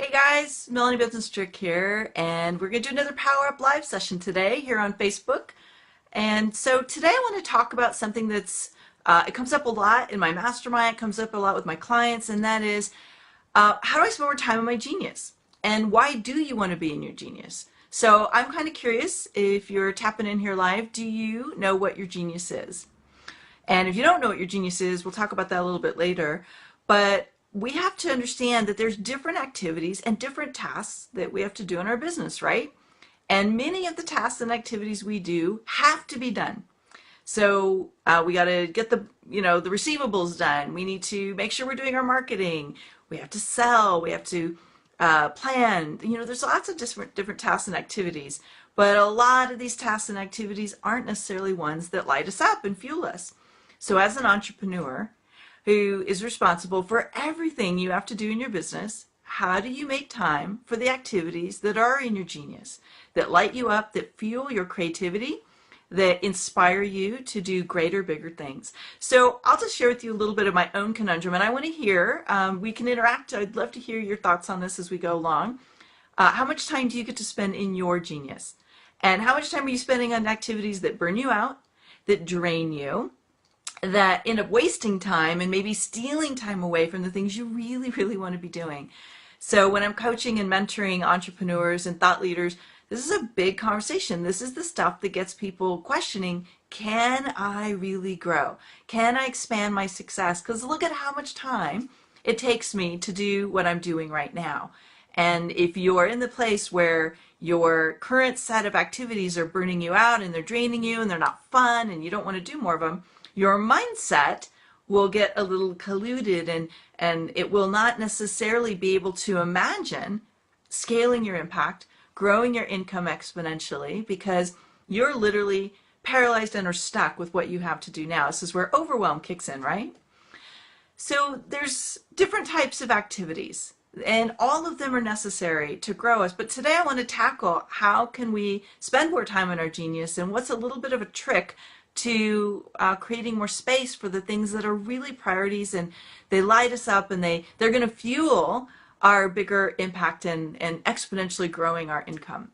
Hey guys, Melanie Business Trick here, and we're going to do another Power Up Live session today here on Facebook. And so today I want to talk about something it comes up a lot in my mastermind, it comes up a lot with my clients, and that is how do I spend more time on my genius? And why do you want to be in your genius? So I'm kind of curious if you're tapping in here live, do you know what your genius is? And if you don't know what your genius is, we'll talk about that a little bit later. But we have to understand that there's different activities and different tasks that we have to do in our business, right? And many of the tasks and activities we do have to be done. So we got to get the receivables done. We need to make sure we're doing our marketing. We have to sell. We have to plan. There's lots of different tasks and activities. But a lot of these tasks and activities aren't necessarily ones that light us up and fuel us. So as an entrepreneur who is responsible for everything you have to do in your business, how do you make time for the activities that are in your genius, that light you up, that fuel your creativity, that inspire you to do greater, bigger things? So I'll just share with you a little bit of my own conundrum, and I want to hear, we can interact. I'd love to hear your thoughts on this as we go along. How much time do you get to spend in your genius? And how much time are you spending on activities that burn you out, that drain you, that end up wasting time and maybe stealing time away from the things you really, really want to be doing? So when I'm coaching and mentoring entrepreneurs and thought leaders, this is a big conversation. This is the stuff that gets people questioning, can I really grow? Can I expand my success? Because look at how much time it takes me to do what I'm doing right now. And if you're in the place where your current set of activities are burning you out and they're draining you and they're not fun and you don't want to do more of them, your mindset will get a little colluded, and it will not necessarily be able to imagine scaling your impact, growing your income exponentially, because you're literally paralyzed and are stuck with what you have to do now. This is where overwhelm kicks in, right? So there's different types of activities, and all of them are necessary to grow us. But today I want to tackle how can we spend more time on our genius, and what's a little bit of a trick to creating more space for the things that are really priorities, and they light us up, and they're going to fuel our bigger impact and exponentially growing our income.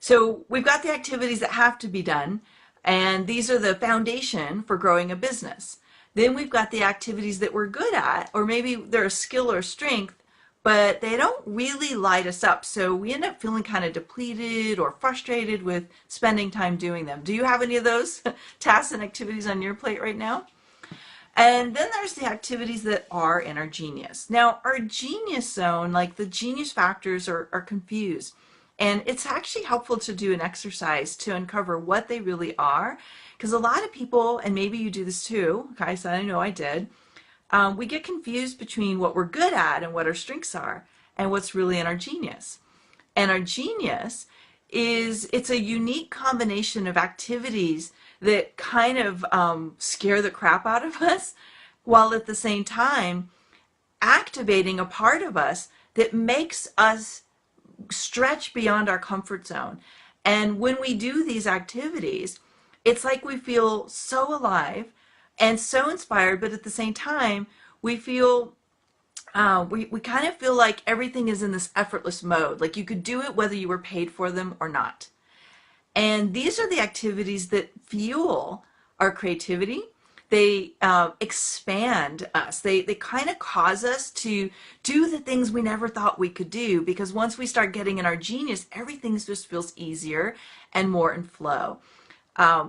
So we've got the activities that have to be done, and these are the foundation for growing a business. Then we've got the activities that we're good at, or maybe they're a skill or a strength, but they don't really light us up. So we end up feeling kind of depleted or frustrated with spending time doing them. Do you have any of those tasks and activities on your plate right now? And then there's the activities that are in our genius. Now, our genius zone, like the genius factors, are confused. And it's actually helpful to do an exercise to uncover what they really are. Because a lot of people, and maybe you do this too, okay, so I know I did, we get confused between what we're good at and what our strengths are and what's really in our genius. And our genius it's a unique combination of activities that kind of scare the crap out of us, while at the same time activating a part of us that makes us stretch beyond our comfort zone. And when we do these activities, it's like we feel so alive and so inspired, but at the same time, we feel we kind of feel like everything is in this effortless mode, like you could do it whether you were paid for them or not. And these are the activities that fuel our creativity. They expand us. They kind of cause us to do the things we never thought we could do, because once we start getting in our genius, everything just feels easier and more in flow.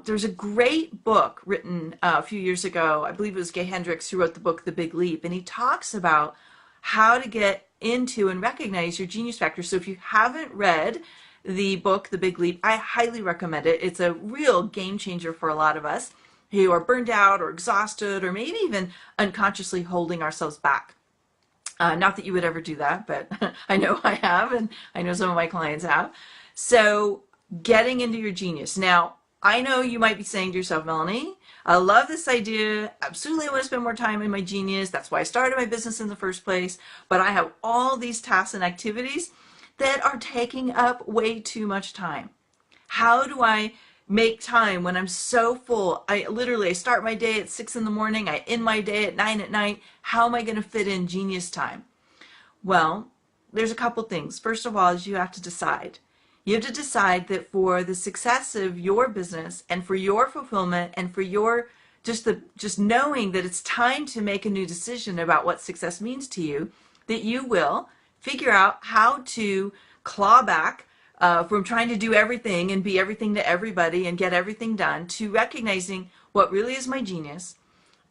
There's a great book written a few years ago. I believe it was Gay Hendricks who wrote the book The Big Leap, and he talks about how to get into and recognize your genius factor. So if you haven't read the book The Big Leap, I highly recommend it. It's a real game changer for a lot of us who are burned out or exhausted or maybe even unconsciously holding ourselves back. Not that you would ever do that, but I know I have, and I know some of my clients have. So getting into your genius. Now, I know you might be saying to yourself, Melanie, I love this idea. Absolutely, I want to spend more time in my genius. That's why I started my business in the first place. But I have all these tasks and activities that are taking up way too much time. How do I make time when I'm so full? I start my day at 6 in the morning. I end my day at 9 at night. How am I going to fit in genius time? Well, there's a couple things. First of all, is you have to decide. You have to decide that for the success of your business and for your fulfillment and for your just knowing that it's time to make a new decision about what success means to you, that you will figure out how to claw back from trying to do everything and be everything to everybody and get everything done to recognizing what really is my genius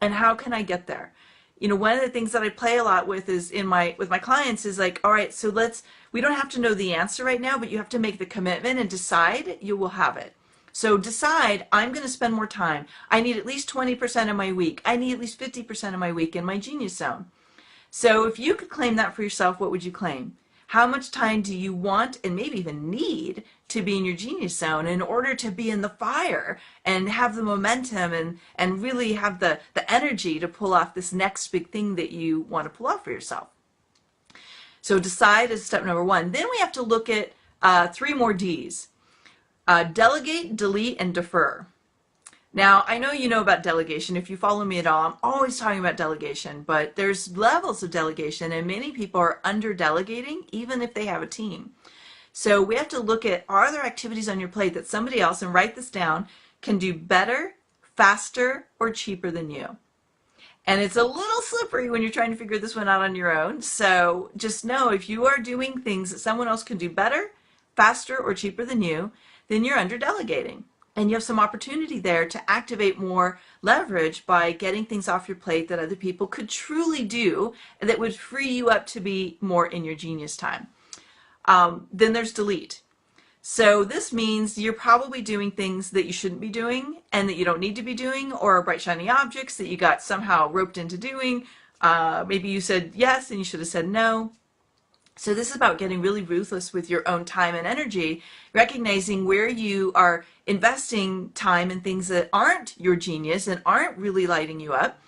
and how can I get there. You know, one of the things that I play a lot with is with my clients is like, all right, so we don't have to know the answer right now, but you have to make the commitment and decide you will have it. So decide, I'm going to spend more time. I need at least 20% of my week. I need at least 50% of my week in my genius zone. So if you could claim that for yourself, what would you claim? How much time do you want and maybe even need to be in your genius zone in order to be in the fire and have the momentum and really have the energy to pull off this next big thing that you want to pull off for yourself? So decide is step number one. Then we have to look at 3 more D's. Delegate, delete, and defer. Now, I know you know about delegation. If you follow me at all, I'm always talking about delegation, but there's levels of delegation, and many people are under-delegating, even if they have a team. So we have to look at, are there activities on your plate that somebody else, and write this down, can do better, faster, or cheaper than you? And it's a little slippery when you're trying to figure this one out on your own. So just know if you are doing things that someone else can do better, faster, or cheaper than you, then you're under-delegating. And you have some opportunity there to activate more leverage by getting things off your plate that other people could truly do and that would free you up to be more in your genius time. Then there's delete. So this means you're probably doing things that you shouldn't be doing and that you don't need to be doing, or bright shiny objects that you got somehow roped into doing. Maybe you said yes and you should have said no. So this is about getting really ruthless with your own time and energy, recognizing where you are investing time in things that aren't your genius and aren't really lighting you up,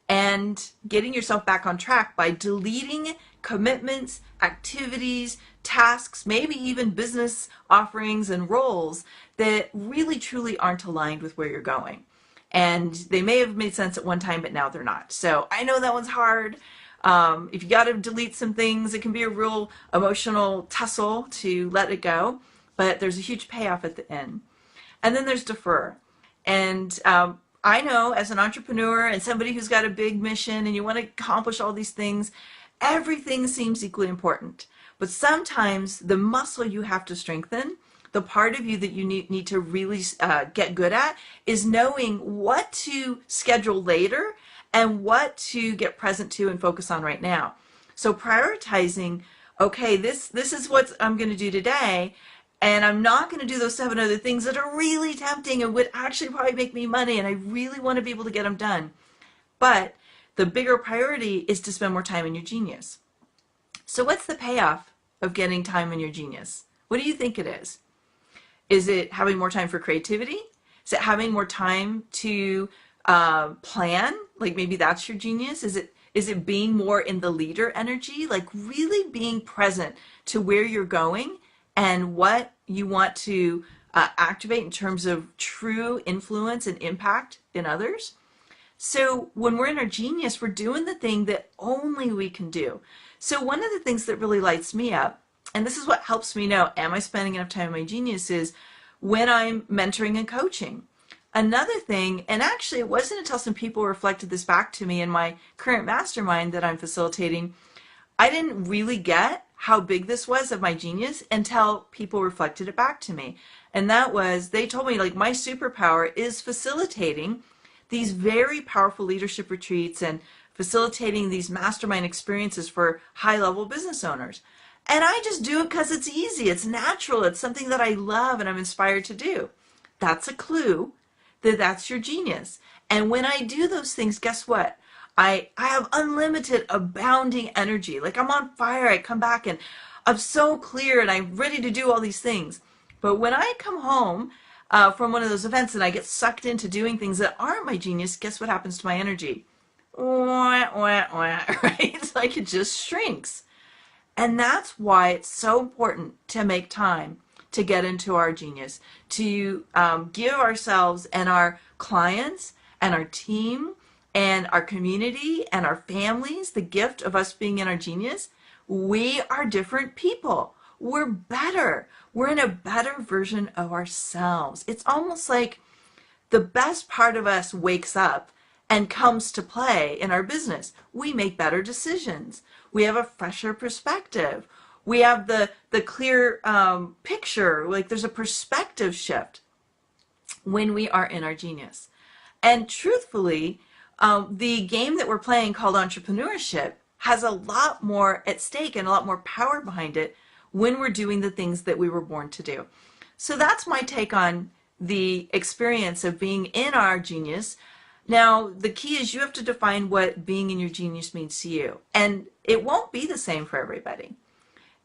and getting yourself back on track by deleting commitments, activities, tasks, maybe even business offerings and roles that really truly aren't aligned with where you're going. And they may have made sense at one time, but now they're not. So I know that one's hard. If you got to delete some things, it can be a real emotional tussle to let it go, but there's a huge payoff at the end. And then there's defer. And I know as an entrepreneur and somebody who's got a big mission and you want to accomplish all these things, everything seems equally important. But sometimes the muscle you have to strengthen, the part of you that you need to really get good at, is knowing what to schedule later and what to get present to and focus on right now. So prioritizing, okay, this is what I'm going to do today, and I'm not going to do those 7 other things that are really tempting and would actually probably make me money, and I really want to be able to get them done. But the bigger priority is to spend more time in your genius. So what's the payoff of getting time in your genius? What do you think it is? Is it having more time for creativity? Is it having more time to plan? Like maybe that's your genius. Is it being more in the leader energy, like really being present to where you're going and what you want to activate in terms of true influence and impact in others? So when we're in our genius, we're doing the thing that only we can do. So one of the things that really lights me up, and this is what helps me know, am I spending enough time in my genius, is when I'm mentoring and coaching. Another thing, and actually it wasn't until some people reflected this back to me in my current mastermind that I'm facilitating, I didn't really get how big this was of my genius until people reflected it back to me. And that was, they told me, like, my superpower is facilitating these very powerful leadership retreats and facilitating these mastermind experiences for high-level business owners. And I just do it because it's easy, it's natural, it's something that I love and I'm inspired to do. That's a clue that that's your genius. And when I do those things, guess what? I have unlimited, abounding energy. Like I'm on fire, I come back and I'm so clear and I'm ready to do all these things. But when I come home from one of those events and I get sucked into doing things that aren't my genius, guess what happens to my energy? Wah, wah, wah, right? It's like it just shrinks. And that's why it's so important to make time to get into our genius, to give ourselves and our clients and our team and our community and our families, the gift of us being in our genius, we are different people. We're better. We're in a better version of ourselves. It's almost like the best part of us wakes up and comes to play in our business. We make better decisions. We have a fresher perspective. We have the clear picture, like there's a perspective shift when we are in our genius. And truthfully, the game that we're playing called entrepreneurship has a lot more at stake and a lot more power behind it when we're doing the things that we were born to do. So that's my take on the experience of being in our genius. Now, the key is you have to define what being in your genius means to you. And it won't be the same for everybody.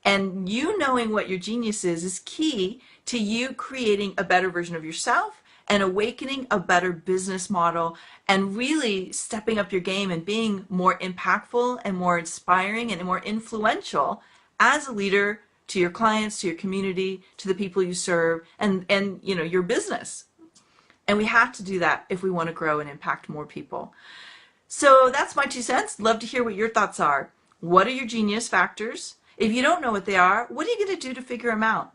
And you knowing what your genius is key to you creating a better version of yourself and awakening a better business model and really stepping up your game and being more impactful and more inspiring and more influential as a leader to your clients, to your community, to the people you serve, and you know, your business. And we have to do that if we want to grow and impact more people. So that's my 2 cents. Love to hear what your thoughts are. What are your genius factors? If you don't know what they are, what are you going to do to figure them out?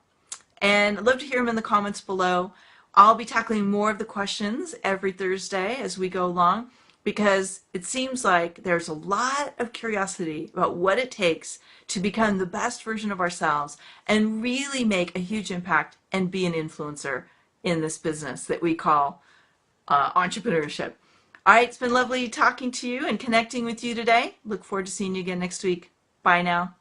And I'd love to hear them in the comments below. I'll be tackling more of the questions every Thursday as we go along, because it seems like there's a lot of curiosity about what it takes to become the best version of ourselves and really make a huge impact and be an influencer in this business that we call entrepreneurship. All right, it's been lovely talking to you and connecting with you today. Look forward to seeing you again next week. Bye now.